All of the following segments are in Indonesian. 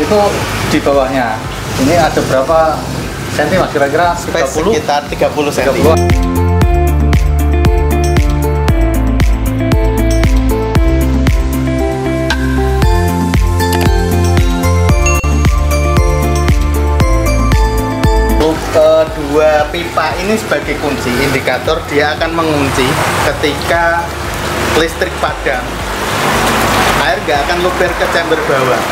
itu di bawahnya. Ini ada berapa senti Mas kira-kira? Space sekitar 30 cm. 30. Kedua pipa ini sebagai kunci indikator dia akan mengunci ketika listrik padam. Air nggak akan luber ke chamber bawah.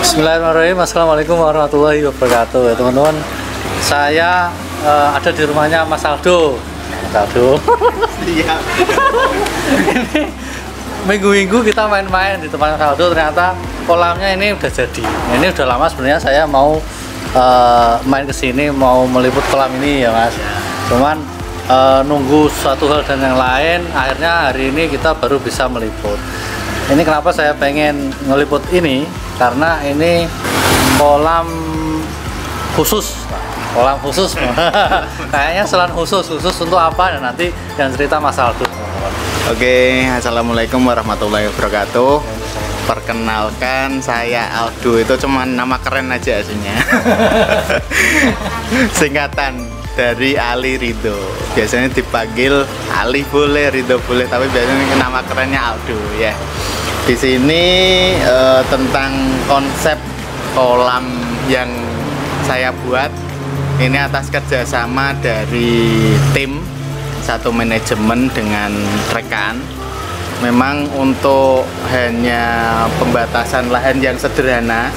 Bismillahirrahmanirrahim. Assalamualaikum warahmatullahi wabarakatuh. Teman-teman, saya ada di rumahnya Mas Aldo. Mas Aldo. Iya. Ini minggu-minggu kita main-main di tempat Mas Aldo, ternyata kolamnya ini udah jadi. Ini udah lama sebenarnya saya mau main ke sini, mau meliput kolam ini ya Mas. Cuman nunggu suatu hal dan yang lain, akhirnya hari ini kita baru bisa meliput. Ini kenapa saya pengen ngeliput ini, karena ini kolam khusus. Kolam khusus. Kayaknya selan khusus untuk apa, dan nanti yang cerita Mas Aldo. Oke, assalamualaikum warahmatullahi wabarakatuh. Perkenalkan, saya Aldo. Itu cuma nama keren aja aslinya. Singkatan dari Ali Ridho. Biasanya dipanggil Ali boleh, Ridho boleh, tapi biasanya nama kerennya Aldo ya. Di sini tentang konsep kolam yang saya buat ini atas kerjasama dari tim satu manajemen dengan rekan. Memang untuk hanya pembatasan lahan yang sederhana,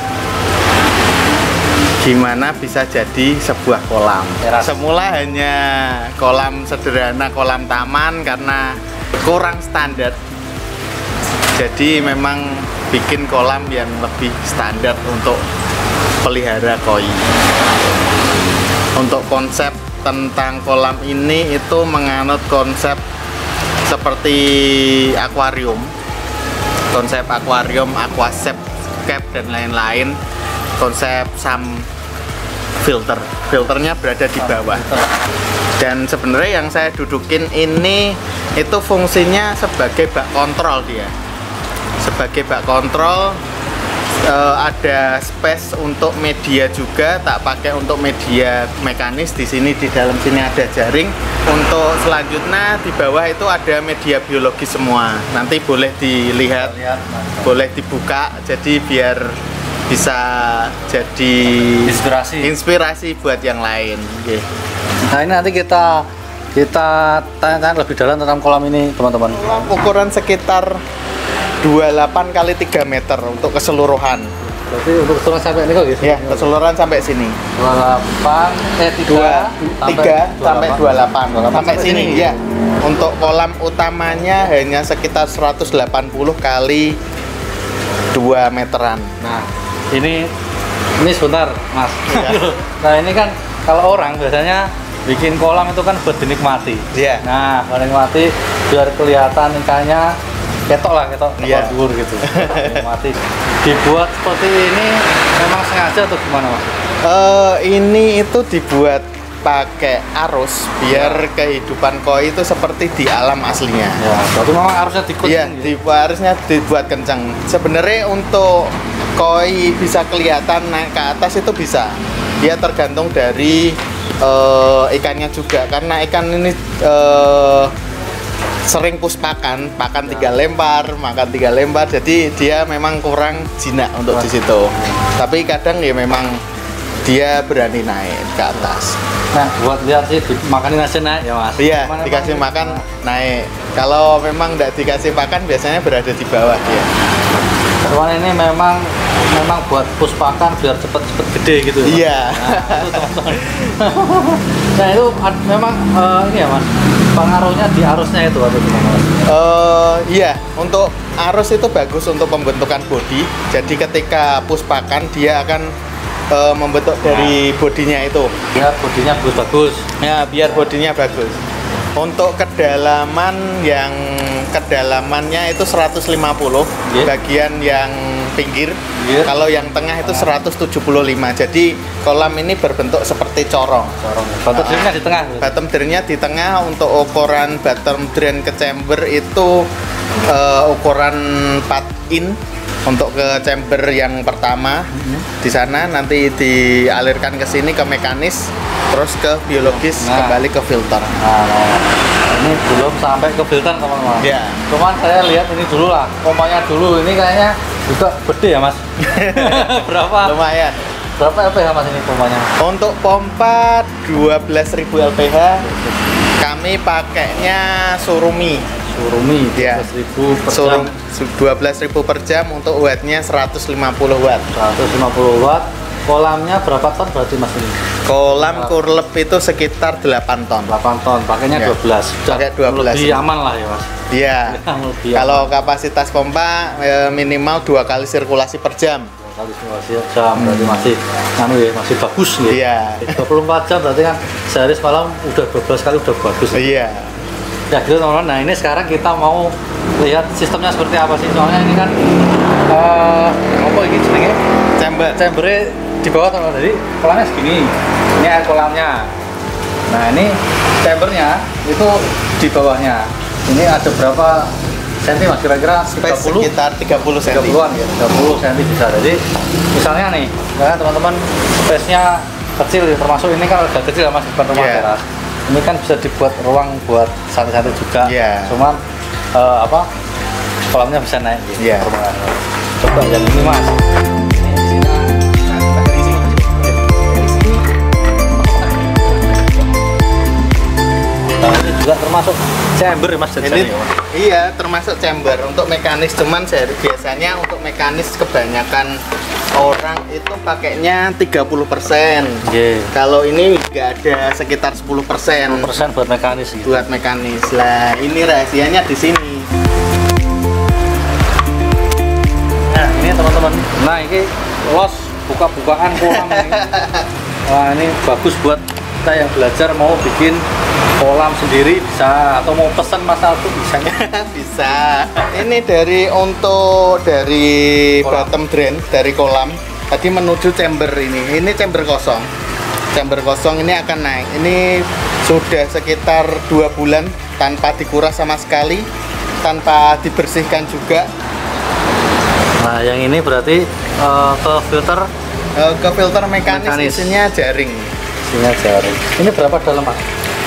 gimana bisa jadi sebuah kolam. Semula hanya kolam sederhana, kolam taman, karena kurang standar. Jadi memang bikin kolam yang lebih standar untuk pelihara koi. Untuk konsep tentang kolam ini itu menganut konsep seperti akuarium, konsep akuarium, aquascape dan lain-lain, konsep filternya berada di bawah. Dan sebenarnya yang saya dudukin ini itu fungsinya sebagai bak kontrol dia. Sebagai bak kontrol, ada space untuk media juga, tak pakai untuk media mekanis. Di sini di dalam sini ada jaring. Untuk selanjutnya di bawah itu ada media biologi semua. Nanti boleh dilihat, boleh dibuka, jadi biar bisa jadi inspirasi buat yang lain. Okay. Nah ini nanti kita tanya-tanya lebih dalam tentang kolam ini teman-teman. Ukuran sekitar 28 kali 3 meter untuk keseluruhan. Berarti untuk keseluruhan sampai ini kok gitu? Ya, keseluruhan sampai sini. 3 sampai 28 sampai sini ya. Untuk kolam utamanya hanya sekitar 180 kali 2 meteran. Nah, ini sebentar, Mas. Ya. Nah, ini kan kalau orang biasanya bikin kolam itu kan buat dinikmati. Iya. Nah, kalau dinikmati biar kelihatan ikannya ketok dhuwur gitu. Mati. Dibuat seperti ini memang sengaja atau gimana Mas? Ini itu dibuat pakai arus biar kehidupan koi itu seperti di alam aslinya. Ya, berarti memang arusnya dikencang. Iya, arusnya dibuat kencang. Sebenarnya untuk koi bisa kelihatan naik ke atas itu bisa. Dia tergantung dari ikannya juga, karena ikan ini sering pakan 3 lembar, makan 3 lembar, jadi dia memang kurang jinak untuk di situ. Tapi kadang ya memang dia berani naik ke atas. Nah, buat lihat sih makanin aja naik ya Mas. Iya, dikasih makan naik. Kalau memang tidak dikasih makan biasanya berada di bawah dia. Cuman ini memang buat pakan biar cepet gede gitu. Iya. Nah itu memang ini ya Mas, pengaruhnya di arusnya itu atau gimana Mas? Iya, untuk arus itu bagus untuk pembentukan bodi. Jadi ketika pakan dia akan membentuk dari bodinya itu. Ya, bodinya bagus. Ya, biar bodinya bagus. Untuk kedalaman yang kedalamannya itu 150, bagian yang pinggir. Kalau yang tengah itu 175. Jadi kolam ini berbentuk seperti corong. Bottom drainnya di tengah. Bottom drainnya di tengah. Untuk ukuran bottom drain ke chamber itu ukuran 4 in. Untuk ke chamber yang pertama di sana, nanti dialirkan ke sini ke mekanis, terus ke biologis, kembali ke filter. Ini belum sampai ke filter teman-teman. Ya. Cuman saya lihat ini dulu lah, pompanya dulu. Ini kayaknya juga gede ya mas. Berapa? Lumayan. Berapa LPH mas ini pompanya? Untuk pompa 12.000 LPH, kami pakainya Surumi ya. 12.000 per jam. Untuk wattnya 150 watt. 150 watt. Kolamnya berapa ton berarti mas ini? Kolam kurlep itu sekitar 8 ton. 8 ton, pakainya Ya. 12. Pakai 12. Lebih aman lah ya mas. Iya. Lebih Kalau aman. kapasitas pompa minimal 2 kali sirkulasi per jam. Kali jam berarti masih bagus ya. Iya. 24 jam berarti kan sehari semalam udah 12 kali udah bagus. Iya. Ya gitu teman-teman. Nah ini sekarang kita mau lihat sistemnya seperti apa sih. Soalnya ini kan apa ini sebenarnya? Chambernya di bawah teman-teman. Jadi kolamnya segini. Ini air kolamnya. Nah ini chambernya itu di bawahnya. Ini ada berapa senti mas? Kira-kira 30? Sekitar 30 cm. 30-an ya, 30 cm bisa. Jadi misalnya nih, ya teman-teman space-nya kecil, termasuk ini kan agak kecil ya mas, bukan rumah teras. Ini kan bisa dibuat ruang buat santai-santai juga. Cuman kolamnya bisa naik gitu. Coba yang ini mas. Nah, ini juga termasuk chamber ya mas. Ini iya termasuk chamber untuk mekanis, cuman biasanya untuk mekanis kebanyakan orang itu pakainya 30%. Kalau ini nggak ada, sekitar 10%. 10% buat mekanis gitu. Buat mekanis. Lah, ini rahasianya di sini. Nah, ini teman-teman. Nah, ini los buka-bukaan kolam ini. Wah, ini bagus buat kita yang belajar mau bikin kolam sendiri bisa, atau mau pesan Mas Aldo bisa. Bisa. Ini dari kolam. Bottom drain dari kolam tadi menuju chamber ini. Ini chamber kosong. Chamber kosong ini akan naik. Ini sudah sekitar 2 bulan tanpa dikuras sama sekali, tanpa dibersihkan juga. Nah, yang ini berarti ke filter mekanis. Isinya jaring. Isinya jaring. Ini berapa dalam Mas?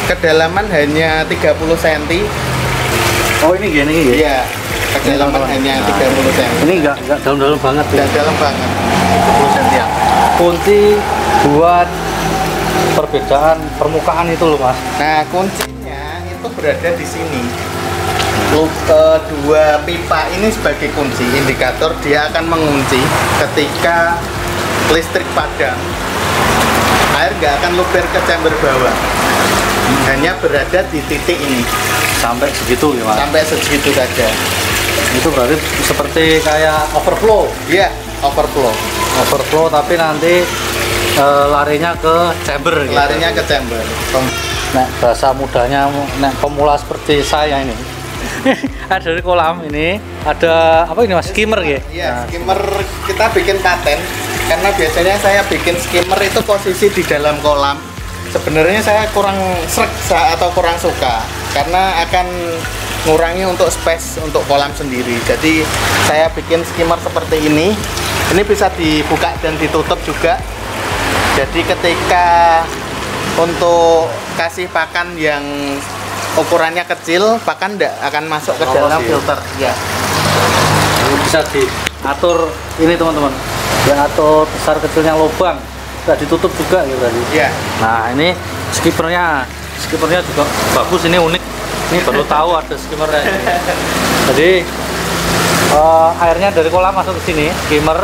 Kedalaman hanya 30 cm. Oh, ini gini ya? Iya. Kedalaman hanya 30 cm. Ini enggak dalam-dalam banget ya? Enggak dalam banget. 30 cm ya. Kunci buat perbedaan permukaan itu loh Mas. Nah, kuncinya itu berada di sini. Dua pipa ini sebagai kunci indikator, dia akan mengunci ketika listrik padam. Air nggak akan luber ke chamber bawah, hanya berada di titik ini. Sampai segitu ya Mas? Sampai segitu saja. Itu berarti seperti kayak overflow? Iya, overflow tapi nanti larinya ke chamber. Larinya ke chamber. Nah, bahasa mudanya pemula seperti saya ini. Ada dari kolam ini, ada apa ini Mas? Skimmer ya? Iya, skimmer kita bikin paten. Karena biasanya saya bikin skimmer itu posisi di dalam kolam. Sebenarnya saya kurang srek atau kurang suka, karena akan ngurangi untuk space untuk kolam sendiri. Jadi saya bikin skimmer seperti ini. Ini bisa dibuka dan ditutup juga. Jadi ketika untuk kasih pakan yang ukurannya kecil, pakan tidak akan masuk ke dalam filter. Ya. Bisa diatur ini teman-teman. Diatur besar kecilnya lubang. Bisa ditutup juga gitu tadi. Ya. Nah, ini skimmernya juga bagus, ini unik. Ini baru tahu ada skimmernya. Jadi airnya dari kolam masuk ke sini, skimmer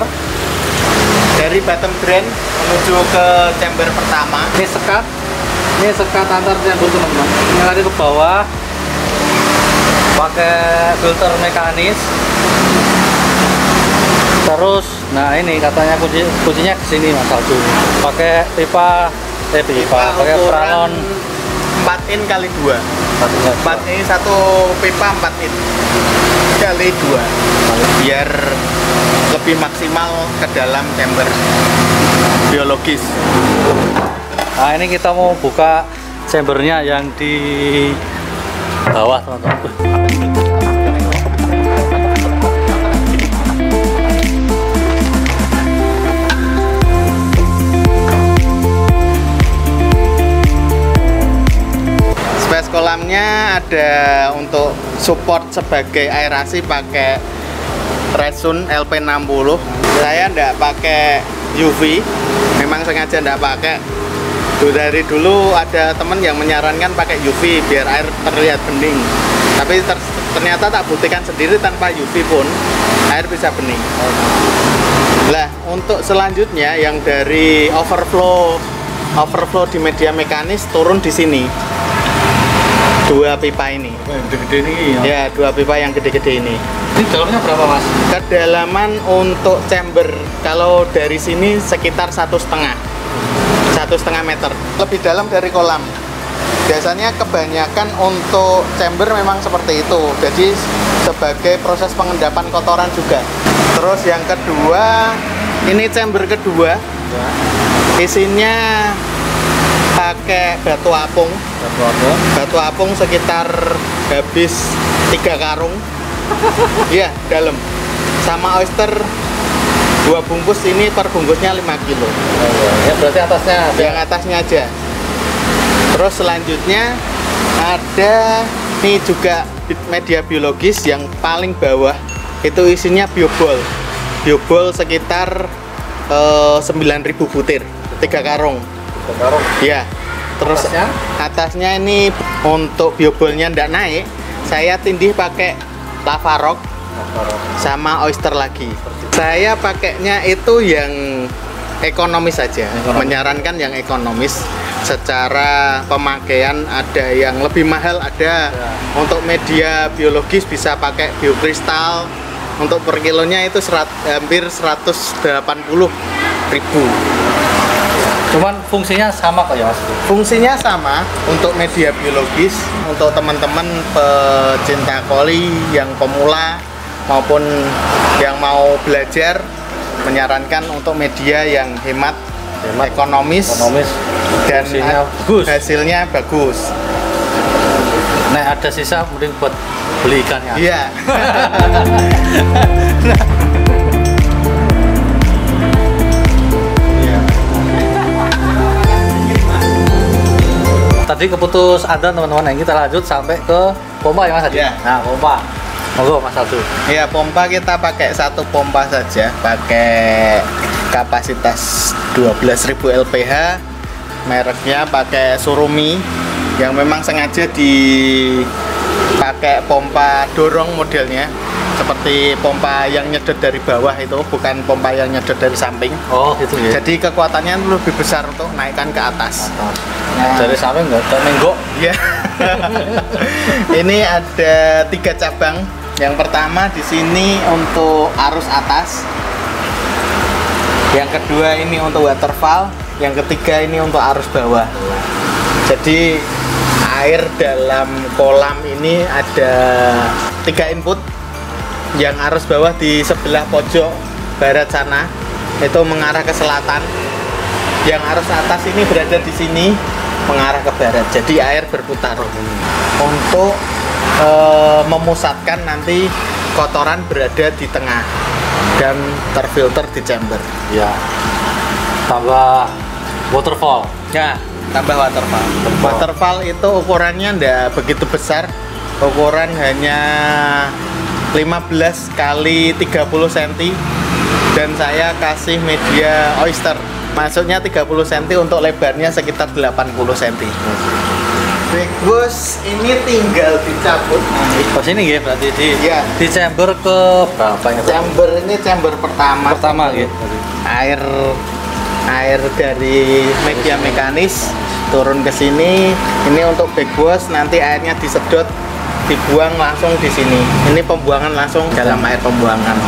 dari bottom drain menuju ke chamber pertama. Ini sekat antar chamber teman-teman. Ini lari ke bawah pakai filter mekanis. Terus, nah ini katanya kuncinya di sini Mas Aldo. Pakai pipa pakai Franon 4 in kali 2. 4 ini satu pipa 4 in kali 2 biar lebih maksimal ke dalam chamber biologis. Nah, ini kita mau buka chambernya yang di bawah, teman-teman. Space kolamnya ada untuk support sebagai aerasi pakai Resun LP60. Saya nggak pakai UV, memang sengaja nggak pakai. Dari dulu ada temen yang menyarankan pakai UV biar air terlihat bening, tapi ternyata tak buktikan sendiri tanpa UV pun air bisa bening. Lah, untuk selanjutnya yang dari overflow di media mekanis turun di sini. 2 pipa ini. Gede-gede ini Ya, 2 pipa yang gede-gede ini. Ini dalamnya berapa, Mas? Kedalaman untuk chamber kalau dari sini sekitar 1,5 meter, lebih dalam dari kolam. Biasanya kebanyakan untuk chamber memang seperti itu, jadi sebagai proses pengendapan kotoran juga. Terus yang kedua, ini chamber kedua, isinya pakai batu apung. Batu apung sekitar habis 3 karung. Iya, dalam. Sama oyster 2 bungkus, ini per bungkusnya 5 kilo. Ya berarti atasnya ada. Yang atasnya aja. Terus selanjutnya ada ini juga media biologis yang paling bawah. Itu isinya biobol. Biobol sekitar 9.000 butir, 3 karung. Ya. Terus atasnya ini untuk biobolnya ndak naik, saya tindih pakai lava rock sama oyster lagi. Saya pakainya itu yang ekonomis saja, menyarankan yang ekonomis. Secara pemakaian ada yang lebih mahal, ada untuk media biologis bisa pakai biokristal. Untuk per kilonya itu hampir 180.000. Cuman fungsinya sama kok ya, Mas? Fungsinya sama untuk media biologis, untuk teman-teman pecinta koli yang pemula maupun yang mau belajar, menyarankan untuk media yang hemat, ekonomis dan hasilnya bagus. Nah, ada sisa mending buat beli ikannya. Iya. Tadi keputus ada teman-teman, yang kita lanjut sampai ke pompa ya, Mas Adi? Iya. Nah, pompa. Monggo Mas Adu. Iya, pompa kita pakai 1 pompa saja, pakai kapasitas 12.000 LPH. Mereknya pakai Surumi yang memang sengaja dipakai pompa dorong modelnya. Seperti pompa yang nyedot dari bawah itu, bukan pompa yang nyedot dari samping. Oh, gitu ya. Jadi kekuatannya lebih besar untuk naikkan ke atas. Nah, dari samping nggak ada menggok. Ya. Ini ada 3 cabang. Yang pertama di sini untuk arus atas. Yang kedua ini untuk waterfall. Yang ketiga ini untuk arus bawah. Jadi air dalam kolam ini ada 3 input. Yang arus bawah di sebelah pojok barat sana itu mengarah ke selatan. Yang arus atas ini berada di sini mengarah ke barat. Jadi air berputar untuk memusatkan nanti kotoran berada di tengah dan terfilter di chamber. Ya. Tambah waterfall. Ya, tambah waterfall. Waterfall itu ukurannya ndak begitu besar. Ukuran hanya 15 kali 30 cm dan saya kasih media oyster, maksudnya 30 cm, untuk lebarnya sekitar 80 cm. Bagus, ini tinggal dicabut. Pas ini ya berarti Ya. di chamber ke berapa ini? Chamber ini chamber pertama gitu. Air dari media mekanis turun ke sini. Ini untuk backwash, nanti airnya disedot, dibuang langsung di sini. Ini pembuangan langsung dalam air pembuangan.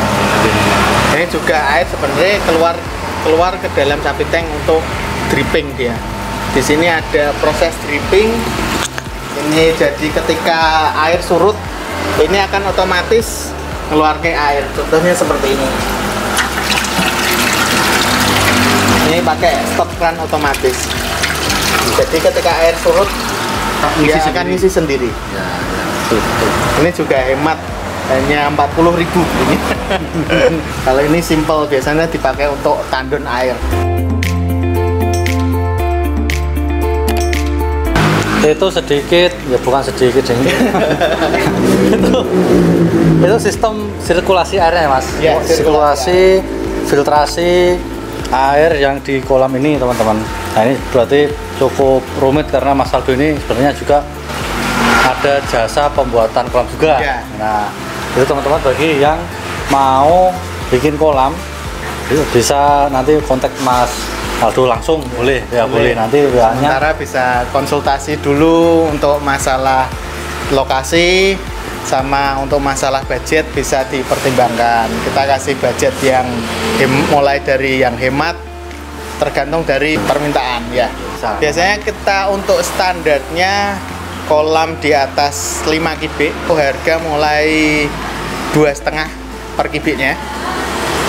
Ini juga air sebenarnya keluar ke dalam sapi tank untuk dripping dia. Di sini ada proses dripping Ini jadi ketika air surut, ini akan otomatis ngeluarkan air. Contohnya seperti ini. Ini pakai stop keran otomatis. Jadi ketika air surut, dia akan ngisi sendiri. Ya, ya. Ini juga hemat, hanya 40.000 ini. Kalau ini simple, biasanya dipakai untuk tandon air. Itu sedikit, ya bukan sedikit ini. itu sistem sirkulasi airnya mas. Ya, sirkulasi, filtrasi air yang di kolam ini teman-teman. Nah ini berarti cukup rumit karena Mas Aldo ini sebenarnya juga ada jasa pembuatan kolam juga. Ya. Nah itu teman-teman bagi yang mau bikin kolam bisa nanti kontak Mas Aldo langsung boleh ya, boleh nanti WA-nya. Sementara bisa konsultasi dulu untuk masalah lokasi sama untuk masalah budget bisa dipertimbangkan. Kita kasih budget yang mulai dari yang hemat tergantung dari permintaan ya. Biasanya kita untuk standarnya kolam di atas 5 kubik harga mulai 2,5 per kubiknya.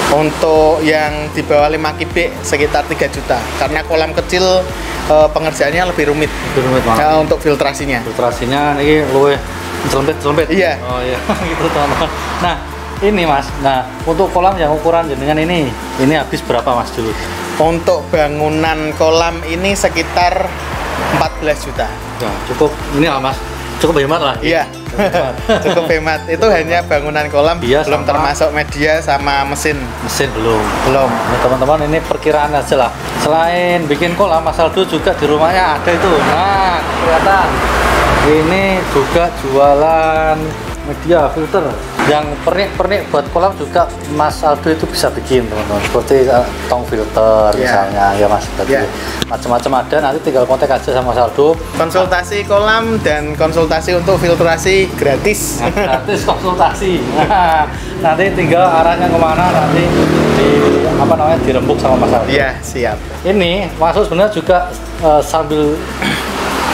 Untuk yang di bawah 5 kubik sekitar 3 juta karena kolam kecil pengerjaannya lebih rumit. Nah, untuk filtrasinya. Filtrasinya ini luwe selempit. Iya. Oh iya, gitu teman-teman. Nah, ini Mas. Nah, untuk kolam yang ukuran jenengan ini habis berapa Mas dulu? Untuk bangunan kolam ini sekitar 14 juta. Ya, cukup ini lah Mas. Cukup hemat lah. Iya. Cukup hemat. Itu hanya bangunan kolam, iya, belum termasuk media sama mesin. Mesin belum. Nah, teman-teman ini perkiraan aja lah. Selain bikin kolam, Mas Aldo juga di rumahnya ada itu. Nah, kelihatan. Ini juga jualan media filter yang pernik-pernik buat kolam juga Mas Aldo itu bisa bikin teman-teman, seperti tong filter misalnya ya Mas. Macam-macam ada, nanti tinggal kontak aja sama Mas Aldo. Konsultasi kolam dan konsultasi untuk filtrasi gratis. Gratis konsultasi. Nah, nanti tinggal arahnya kemana nanti dirembuk sama Mas Aldo. Iya, siap. Ini masuk sebenarnya juga sambil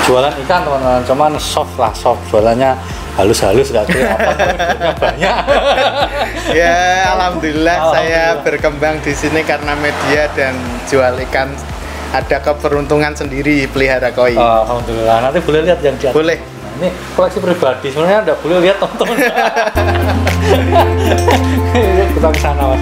jualan ikan teman-teman, cuman soft jualannya halus-halus nggak kelihatan banyak. Ya alhamdulillah saya berkembang di sini karena media dan jual ikan, ada keberuntungan sendiri pelihara koi. Alhamdulillah, nanti boleh lihat yang di atas. Boleh. Nah, ini koleksi pribadi sebenarnya nggak boleh lihat teman-teman. Kita ke sana Mas.